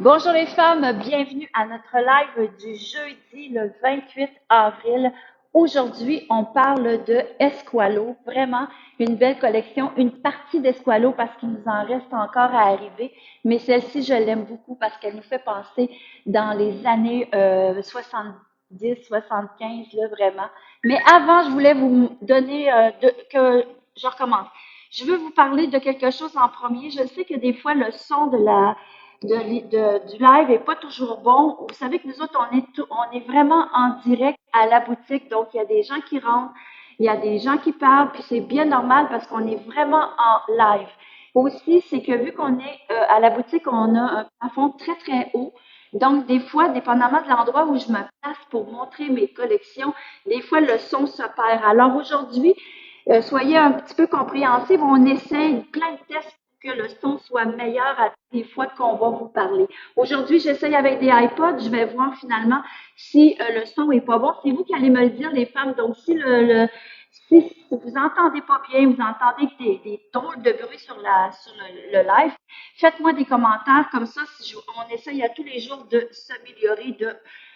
Bonjour les femmes, bienvenue à notre live du jeudi le 28 avril. Aujourd'hui, on parle de Esqualo, vraiment une belle collection, une partie d'Esqualo parce qu'il nous en reste encore à arriver, mais celle-ci, je l'aime beaucoup parce qu'elle nous fait penser dans les années 70, 75, là, vraiment. Mais avant, je voulais vous donner que je recommence. Je veux vous parler de quelque chose en premier. Je sais que des fois, le son du live est pas toujours bon. Vous savez que nous autres, on est vraiment en direct à la boutique. Donc, il y a des gens qui rentrent, il y a des gens qui parlent, puis c'est bien normal parce qu'on est vraiment en live. Aussi, c'est que vu qu'on est à la boutique, on a un plafond très, très haut. Donc, des fois, dépendamment de l'endroit où je me place pour montrer mes collections, des fois, le son se perd. Alors aujourd'hui, soyez un petit peu compréhensifs. On essaye plein de tests pour que le son soit meilleur à toutes les fois qu'on va vous parler. Aujourd'hui, j'essaye avec des iPods. Je vais voir finalement si le son est pas bon. C'est vous qui allez me le dire, les femmes. Donc, si vous entendez pas bien, vous entendez des drôles de bruit sur le live, faites-moi des commentaires comme ça. On essaye à tous les jours de s'améliorer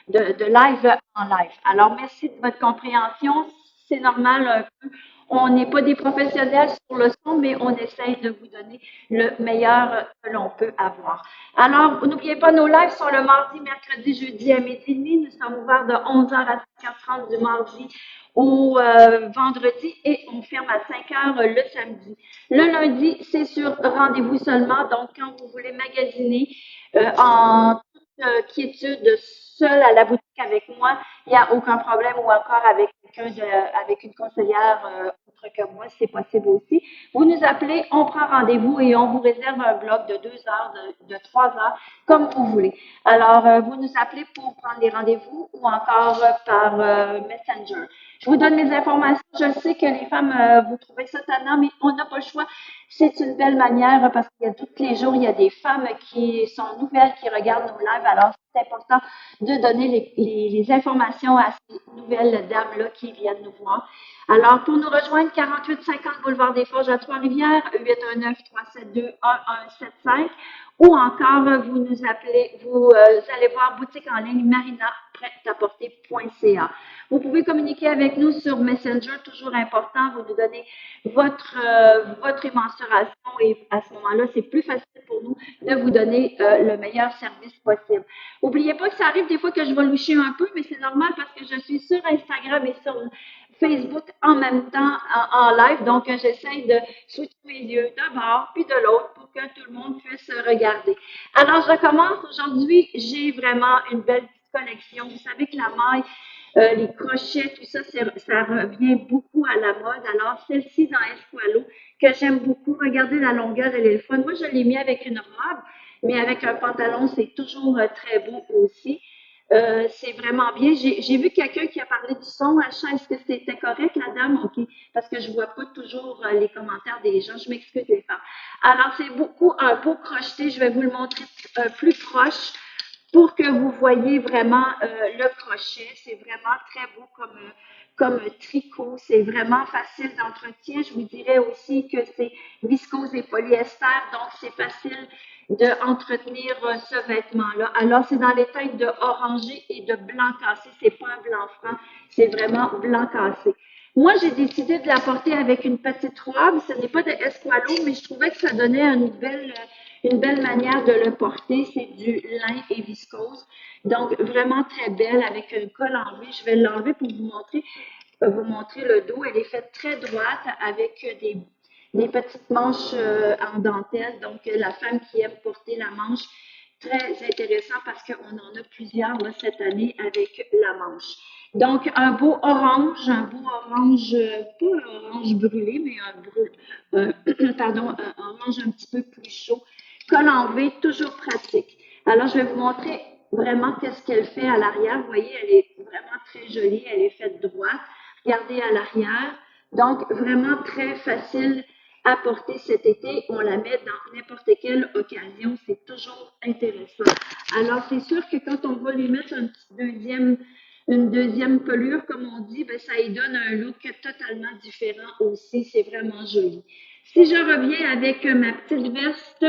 de live en live. Alors, merci de votre compréhension. C'est normal un peu. On n'est pas des professionnels sur le son, mais on essaye de vous donner le meilleur que l'on peut avoir. Alors, n'oubliez pas, nos lives sont le mardi, mercredi, jeudi à midi et demi. Nous sommes ouverts de 11h à 5h30 du mardi au vendredi et on ferme à 5h le samedi. Le lundi, c'est sur rendez-vous seulement. Donc, quand vous voulez magasiner en toute quiétude, seul à la boutique avec moi, il n'y a aucun problème ou encore avec avec une conseillère autre que moi, c'est possible aussi. Vous nous appelez, on prend rendez-vous et on vous réserve un bloc de 2 heures, de 3 heures, comme vous voulez. Alors, vous nous appelez pour prendre des rendez-vous ou encore par Messenger. Je vous donne mes informations. Je sais que les femmes, vous trouvez ça tannant, mais on n'a pas le choix. C'est une belle manière parce qu'il y a tous les jours, il y a des femmes qui sont nouvelles, qui regardent nos lives. Alors, c'est important de donner les informations à ces nouvelles dames-là qui viennent nous voir. Alors, pour nous rejoindre, 4850 Boulevard des Forges à Trois-Rivières, 819-372-1175, ou encore, vous nous appelez, vous allez voir boutique en ligne Marina prêt-à-porter.ca. Vous pouvez communiquer avec nous sur Messenger, toujours important, vous nous donnez votre mensuration et à ce moment-là, c'est plus facile pour nous de vous donner le meilleur service possible. N'oubliez pas que ça arrive des fois que je vais loucher un peu, mais c'est normal parce que je suis sur Instagram et sur Facebook en même temps en live. Donc, j'essaie de switcher mes yeux d'un bord puis de l'autre pour que tout le monde puisse regarder. Alors, je recommence. Aujourd'hui, j'ai vraiment une belle collection. Vous savez que la maille, les crochets, tout ça, ça revient beaucoup à la mode. Alors, celle-ci dans Esqualo, que j'aime beaucoup. Regardez la longueur, elle est le fun. Moi, je l'ai mis avec une robe, mais avec un pantalon, c'est toujours très beau aussi. C'est vraiment bien. J'ai vu quelqu'un qui a parlé du son. Achat, est-ce que c'était correct, la dame? OK. Parce que je vois pas toujours les commentaires des gens. Je m'excuse, les femmes. Alors, c'est beaucoup un beau crocheté. Je vais vous le montrer plus proche pour que vous voyez vraiment le crochet. C'est vraiment très beau comme tricot. C'est vraiment facile d'entretien. Je vous dirais aussi que c'est viscose et polyester, donc c'est facile d'entretenir ce vêtement-là. Alors, c'est dans les teintes de orangé et de blanc cassé. C'est pas un blanc franc, c'est vraiment blanc cassé. Moi, j'ai décidé de la porter avec une petite robe. Ce n'est pas de Esqualo, mais je trouvais que ça donnait une belle manière de le porter. C'est du lin et viscose. Donc, vraiment très belle avec un col enlevé. Je vais l'enlever pour vous montrer le dos. Elle est faite très droite avec des petites manches en dentelle. Donc, la femme qui aime porter la manche, très intéressant parce qu'on en a plusieurs là, cette année avec la manche. Donc, un beau orange, pas un orange brûlé, mais pardon, un orange un petit peu plus chaud. Col en V, toujours pratique. Alors, je vais vous montrer vraiment qu'est-ce qu'elle fait à l'arrière. Vous voyez, elle est vraiment très jolie. Elle est faite droite. Regardez à l'arrière. Donc, vraiment très facile à porter cet été. On la met dans n'importe quelle occasion. C'est toujours intéressant. Alors, c'est sûr que quand on va lui mettre une deuxième pelure, comme on dit, ben, ça lui donne un look totalement différent aussi. C'est vraiment joli. Si je reviens avec ma petite veste,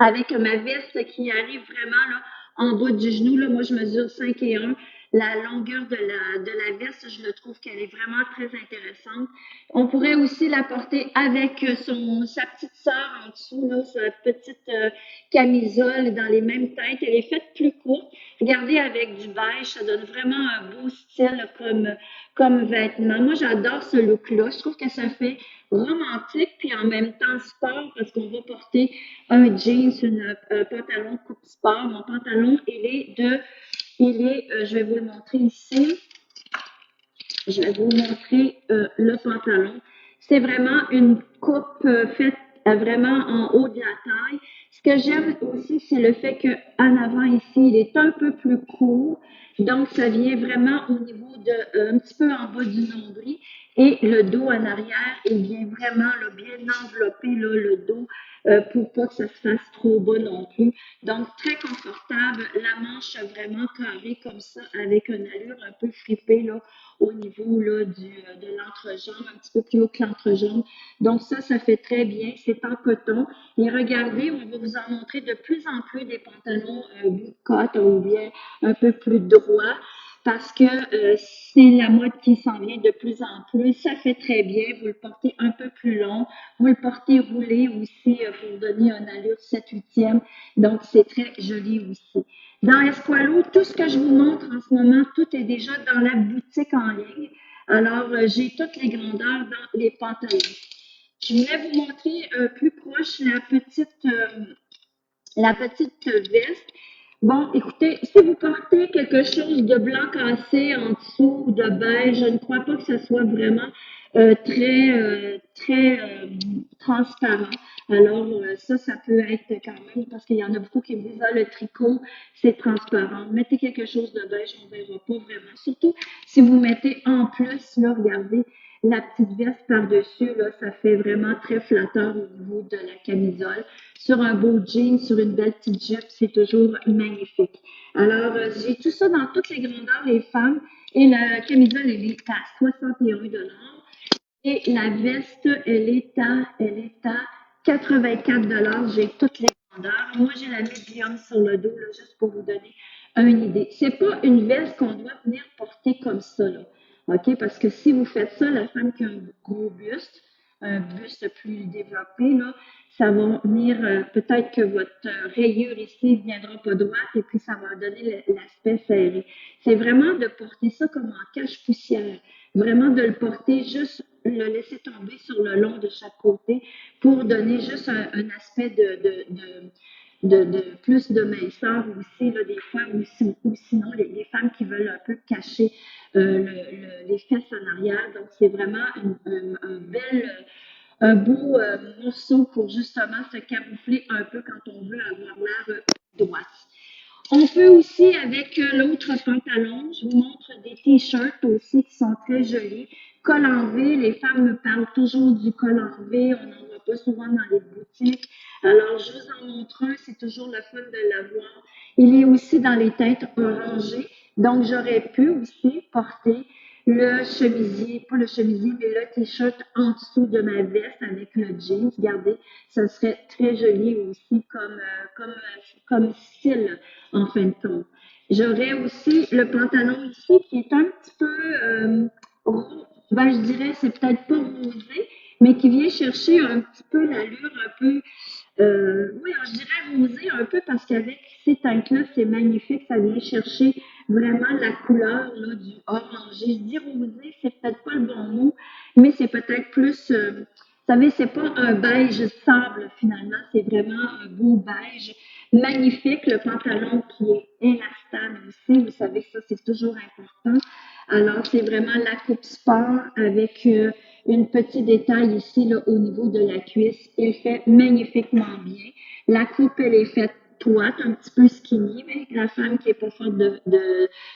avec ma veste qui arrive vraiment là, en bas du genou. Là, moi, je mesure 5 et 1. La longueur de la veste, je le trouve qu'elle est vraiment très intéressante. On pourrait aussi la porter avec sa petite sœur en dessous, là, sa petite camisole dans les mêmes teintes. Elle est faite plus courte. Regardez, avec du beige, ça donne vraiment un beau style comme vêtement. Moi, j'adore ce look-là. Je trouve que ça fait romantique, puis en même temps sport, parce qu'on va porter un jeans, un pantalon coupe sport. Mon pantalon, je vais vous le montrer ici. Je vais vous montrer le pantalon. C'est vraiment une coupe faite vraiment en haut de la taille. Ce que j'aime aussi, c'est le fait qu'en avant ici, il est un peu plus court. Donc, ça vient vraiment au niveau un petit peu en bas du nombril. Et le dos en arrière, il vient vraiment là, bien envelopper là, le dos pour pas que ça se fasse trop bas non plus. Donc, très confortable. La manche vraiment carrée comme ça, avec une allure un peu fripée là, au niveau là, de l'entrejambe, un petit peu plus haut que l'entrejambe. Donc, ça fait très bien. C'est en coton. Et regardez, on va vous en montrer de plus en plus des pantalons bootcut ou bien un peu plus droits parce que c'est la mode qui s'en vient de plus en plus. Ça fait très bien. Vous le portez un peu plus long. Vous le portez roulé aussi pour donner une allure 7/8e. Donc, c'est très joli aussi. Dans Esqualo, tout ce que je vous montre en ce moment, tout est déjà dans la boutique en ligne. Alors, j'ai toutes les grandeurs dans les pantalons. Je voulais vous montrer plus proche la petite veste. Bon, écoutez, si vous portez quelque chose de blanc cassé en dessous ou de beige, je ne crois pas que ce soit vraiment très transparent. Alors, ça peut être quand même, parce qu'il y en a beaucoup qui me disent, ah, le tricot, c'est transparent. Mettez quelque chose de beige, on ne verra pas vraiment. Surtout si vous mettez en plus, là, regardez, la petite veste par-dessus, là, ça fait vraiment très flatteur au niveau de la camisole. Sur un beau jean, sur une belle petite jupe, c'est toujours magnifique. Alors, j'ai tout ça dans toutes les grandeurs, les femmes. Et la camisole, elle est à 61 $. Et la veste, elle est à 84 $. J'ai toutes les grandeurs. Moi, j'ai la médium sur le dos, là, juste pour vous donner une idée. C'est pas une veste qu'on doit venir porter comme ça, là. OK? Parce que si vous faites ça, la femme qui a un gros buste, un buste plus développé, là, ça va venir, peut-être que votre rayure ici ne viendra pas droite et puis ça va donner l'aspect serré. C'est vraiment de porter ça comme en cache-poussière. Vraiment de le porter juste, le laisser tomber sur le long de chaque côté pour donner juste un aspect de plus de minceur aussi, là, des fois, ou sinon les femmes qui veulent un peu cacher les fesses en arrière. Donc, c'est vraiment un beau morceau pour justement se camoufler un peu quand on veut avoir l'air droite. On peut aussi, avec l'autre pantalon, je vous montre des t-shirts aussi qui sont très jolis. Col en V, les femmes me parlent toujours du col en V, on n'en voit pas souvent dans les boutiques. Alors, je vous en montre un, c'est toujours le fun de l'avoir. Il est aussi dans les teintes orangées, donc j'aurais pu aussi porter le chemisier, pas le chemisier, mais le t-shirt en dessous de ma veste avec le jeans. Regardez, ça serait très joli aussi comme style en fin de compte. J'aurais aussi le pantalon ici qui est un petit peu ben, je dirais, c'est peut-être pas rosé, mais qui vient chercher un petit peu l'allure un peu, oui, je dirais rosé un peu parce qu'avec ces teintes-là, c'est magnifique, ça vient chercher vraiment la couleur là, du orangé. Je dis rosé, c'est peut-être pas le bon mot, mais c'est peut-être plus, vous savez, c'est pas un beige sable finalement, c'est vraiment un beau beige magnifique. Le pantalon qui est élastable aussi, vous savez que ça, c'est toujours important. Alors, c'est vraiment la coupe sport avec une petite détail ici là, au niveau de la cuisse. Il fait magnifiquement bien. La coupe, elle est faite droite, un petit peu skinny, mais la femme qui est pas forte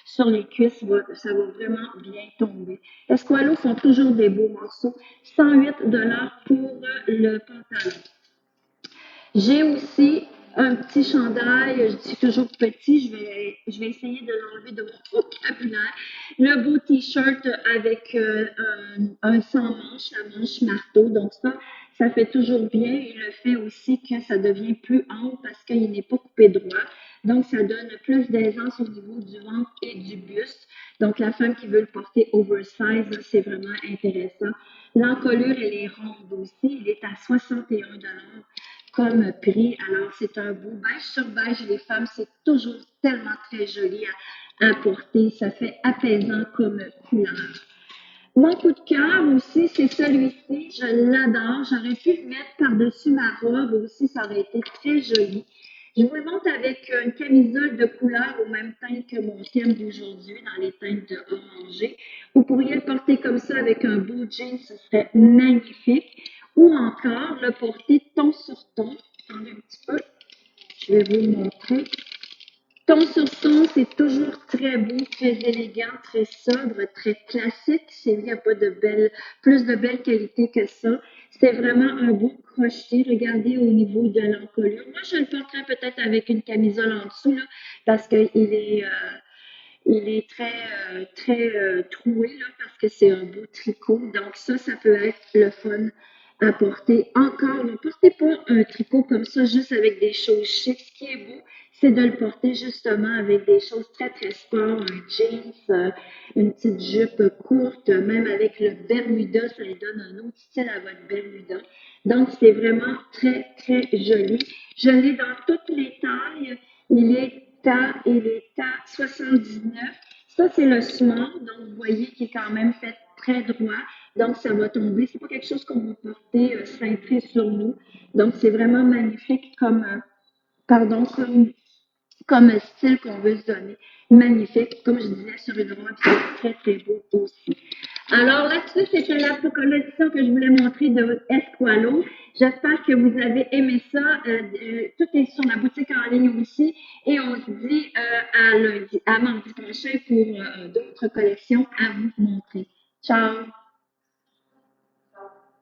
sur les cuisses, ça va vraiment bien tomber. Esqualo font toujours des beaux morceaux. 108 $ pour le pantalon. J'ai aussi un petit chandail, je dis toujours petit, je vais essayer de l'enlever de mon vocabulaire. Le beau t-shirt avec un sans manche, la manche marteau. Donc ça fait toujours bien et le fait aussi que ça devient plus ample parce qu'il n'est pas coupé droit. Donc, ça donne plus d'aisance au niveau du ventre et du buste. Donc, la femme qui veut le porter oversize, c'est vraiment intéressant. L'encolure, elle est ronde aussi. Il est à 61 comme prix. Alors, c'est un beau beige sur beige. Les femmes, c'est toujours tellement très joli à porter. Ça fait apaisant comme couleur. Mon coup de cœur aussi, c'est celui-ci. Je l'adore. J'aurais pu le mettre par-dessus ma robe aussi. Ça aurait été très joli. Je vous le montre avec une camisole de couleur au même teint que mon thème d'aujourd'hui, dans les teintes de orangé. Vous pourriez le porter comme ça avec un beau jean, ce serait magnifique. Ou encore le porter ton sur ton. Attendez un petit peu. Je vais vous le montrer. Ton sur ton, c'est toujours très beau, très élégant, très sobre, très classique. Il n'y a pas de plus de belle qualité que ça. C'est vraiment un beau crochet. Regardez au niveau de l'encolure. Moi, je le porterais peut-être avec une camisole en dessous, là, parce il est très troué, là, parce que c'est un beau tricot. Donc, ça peut être le fun à porter. Encore, ne portez pas un tricot comme ça, juste avec des choses chic. Ce qui est beau, c'est de le porter justement avec des choses très, très sport, un jeans, une petite jupe courte, même avec le Bermuda, ça lui donne un autre style à votre Bermuda. Donc, c'est vraiment très, très joli. Je l'ai dans toutes les tailles. Il est à 79. Ça, c'est le small. Donc, vous voyez qu'il est quand même fait très droit. Donc, ça va tomber. C'est pas quelque chose qu'on va porter cintré sur nous. Donc, c'est vraiment magnifique comme style qu'on veut se donner. Magnifique. Comme je disais, sur une robe, c'est très, très beau aussi. Alors là-dessus, c'était la collection que je voulais montrer de Esqualo. J'espère que vous avez aimé ça. Tout est sur la boutique en ligne aussi. Et on se dit à mardi prochain pour d'autres collections à vous montrer. Ciao!